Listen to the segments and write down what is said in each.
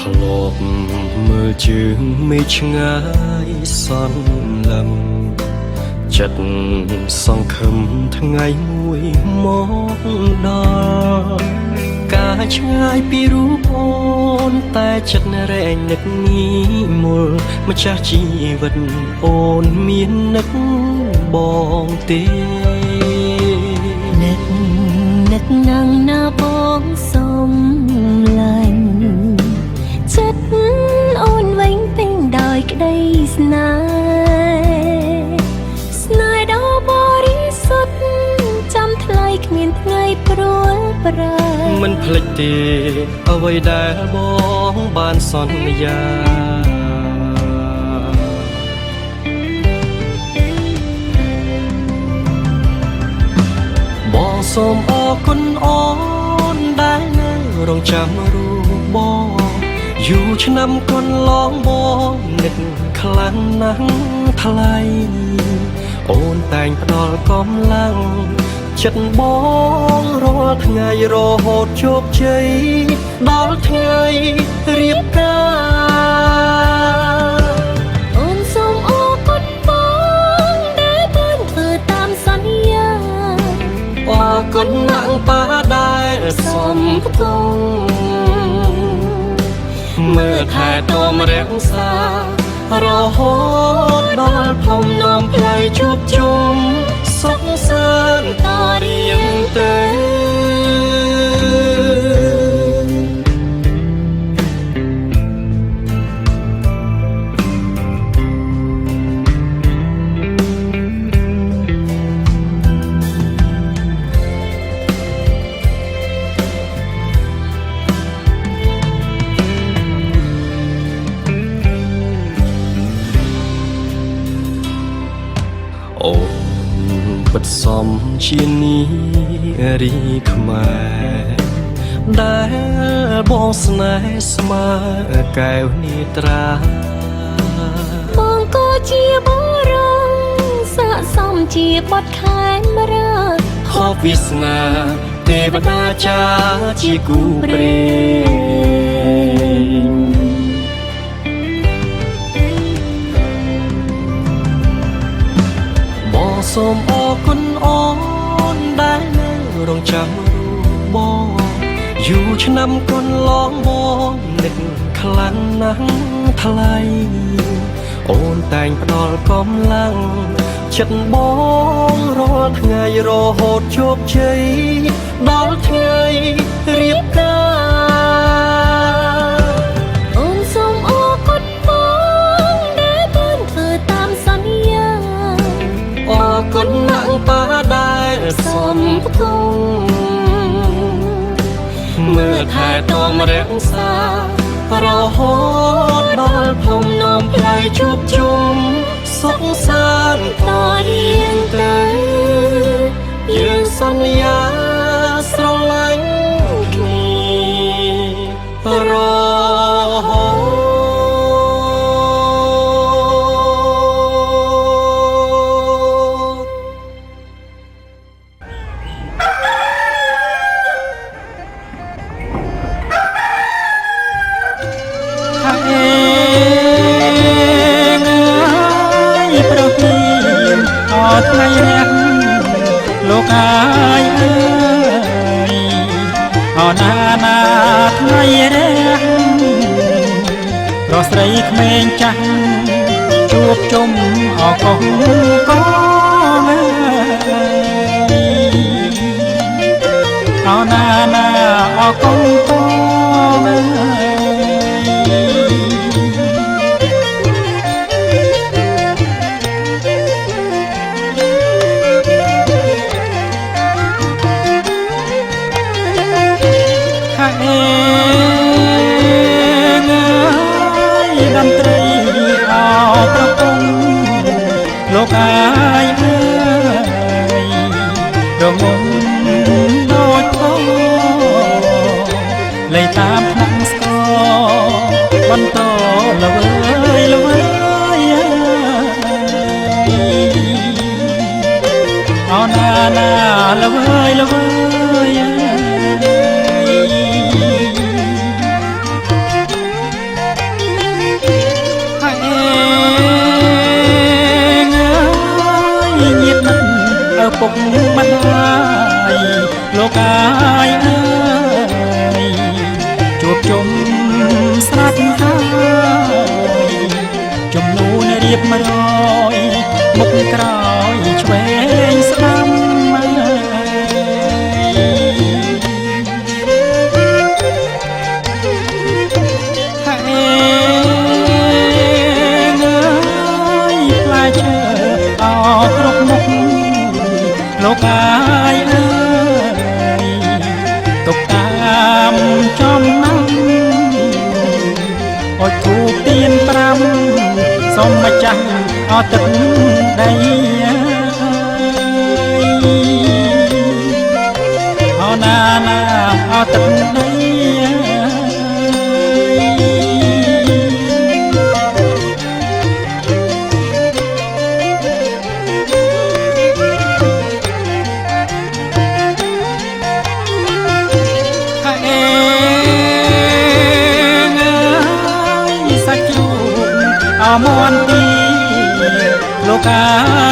ធ្លាប់មើលជើងមេឃឆ្ងាយសន្លឹមចិត្តសង្ឃឹមថ្ងៃមួយមកដល់ការឆ្ងាយពីរូបអូនតែចិត្តរែងនឹកងាយមល់ម្ចាស់ជីវិតអូនមាននឹកបងទេនឹកណាំងណាបងសុំឡាញ់ចិត្តអូនវិញពេញដោយក្តីស្នេហ៍ដ៏បរិសុទ្ធចាំថ្លៃគ្មានថ្ងៃព្រួលប្រែមិនភ្លេចទេអ្វីដែលបងបានសន្យាបងសូមអរគុណអូនដែលនៅរងចាំរូបបងយូរឆ្នាំកន្លងបងនឹកខ្លាំងណាស់ថ្លៃអូនតែងផ្ដល់កម្លាំងចិត្តបងរាល់ថ្ងៃរហូតជោគជ័យដល់ថ្ងៃរៀបការអូនសូមអរគុណបងដែលបានធ្វើតាមសន្យាអរគុណណាស់ប៉ាដែលសំផ្ទង់មើលថែទាំរក្សារហូតដល់ភូមិនាំផ្លូវជួបជុំសុខសាន្តតរៀងទៅអូបិទសំជានីរីខ្មែរដែលបងស្នេហ៍ស្មើកែវនេត្រាបងក៏ជាបរងស័ក្តិសមជាបទខែមរាហូបវាសនាទេវតាចាជាគូព្រេងសូមអរគុណអូនដែលនៅរងចាំរូបបងយូរឆ្នាំកន្លងបងនឹកខ្លាំងណាស់ថ្លៃអូនតែងផ្ដល់កម្លាំងចិត្តបងរាល់ថ្ងៃរហូតជោគជ័យដល់ថ្ងៃរៀបការអូនសូមអរគុណបងដែលបានធ្វើតាមសន្យាអរគុណណាស់ប៉ាដែលសំផ្ទង់មើលថែទាំរក្សារហូតដល់ភូមិនាំផ្លូវជួបជុំសុខសាន្តតរៀងទៅយើងសន្យាស្រឡាញ់គ្នារហូតថ្ងៃរះលោកអាយអើយអណាណាថ្ងៃរះរស្រីក្មេងចាស់ជួបជុំអកងកងអណាណាអកងកងលោកអាយអើយរងំដូចផងលេតាមផ្នែកស្គរបន្តល្វើយល្វើយអណាណាល្វើយល្វើយ ពុកម្ដាយលោកកាយអើយជួបជុំស្រាប់ហើយជំនូនរៀប100មុខក្រោយឆ្វេងស្ដាំគ្រប់មុខលោកកាយអើយទុកតាមចំណាំអុជធូបទៀន5សូមម្ចាស់អត់ទឹកដីអរណាអត់ទឹកដីអមនទីលោកកា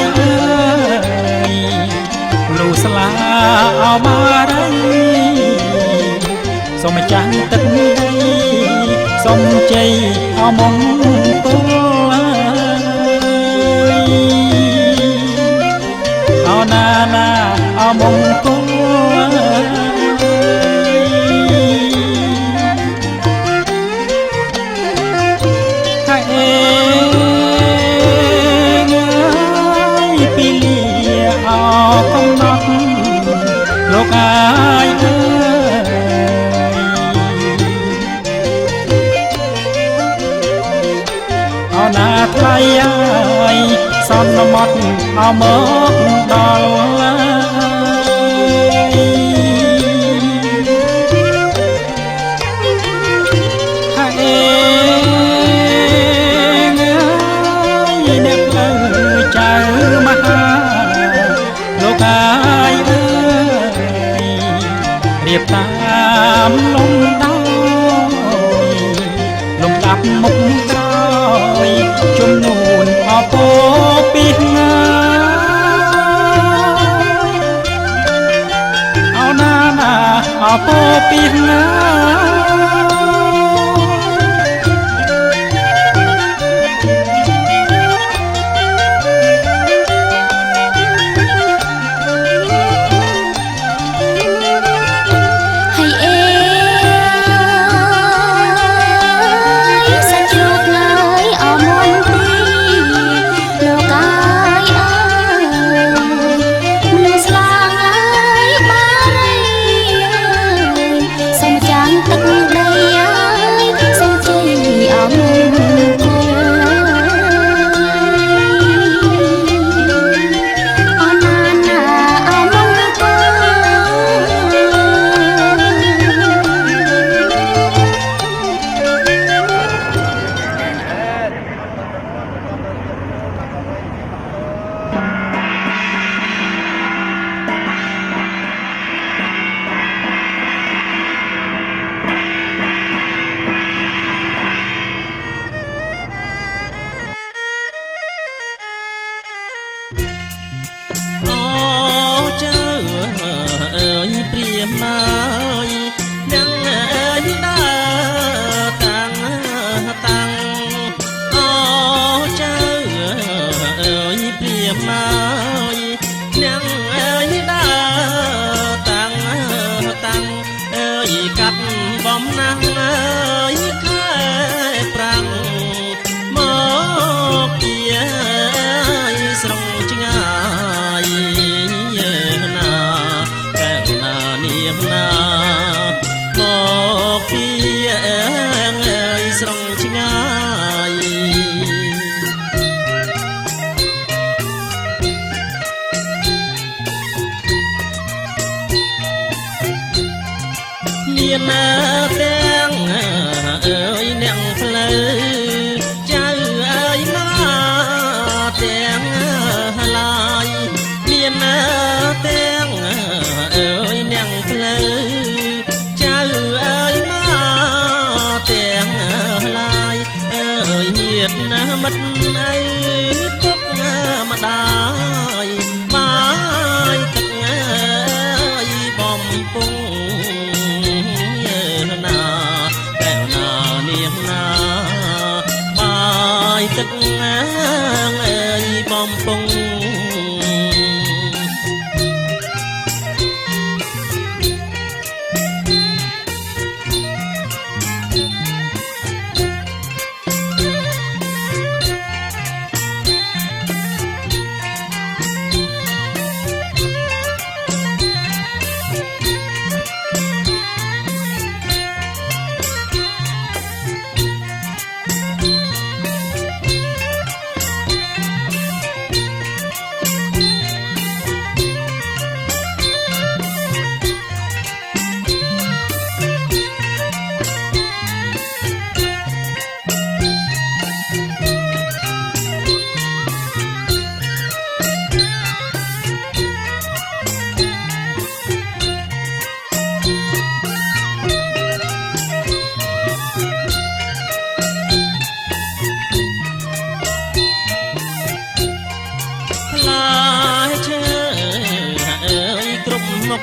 យអើយលូស្លាអមារីសូមចាំងទឹកដីសូមជ័យអមង្គលអណាអមង្គលកំណត់លោកអាយអើយអណាថ្លៃអើយសន្មត់អមកដល់អ្នកលើចៅមហាលោកកាយអើយរៀបតាមលំដាប់មុខក្រោយជំនូនអពោពីងាអោណាអពោពីងាទឹក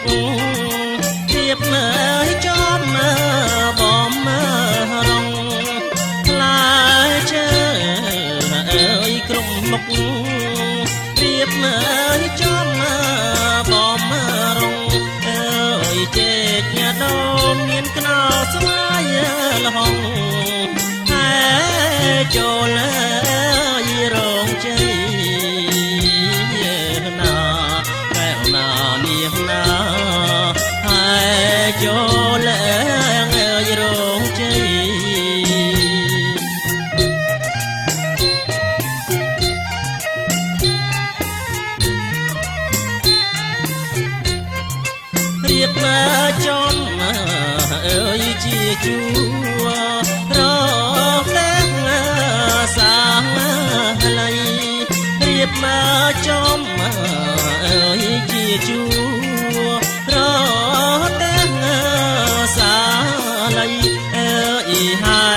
រៀបមើលចំមើលបំមើលរងខ្លាជើអើយក្រុមមុខរៀបមើលចំមើលបំមើលរងអើយចេកញ៉ាដូមមានខ្នោស្វាយលហងហើយចូលរងជ័យណាកែវណានាងណាហើយចូលរងជ័យរៀបមកចំអើយជាជួរលេងសាលៃរៀបមកចំអើយជាជួរតែងសាលៃអើយហា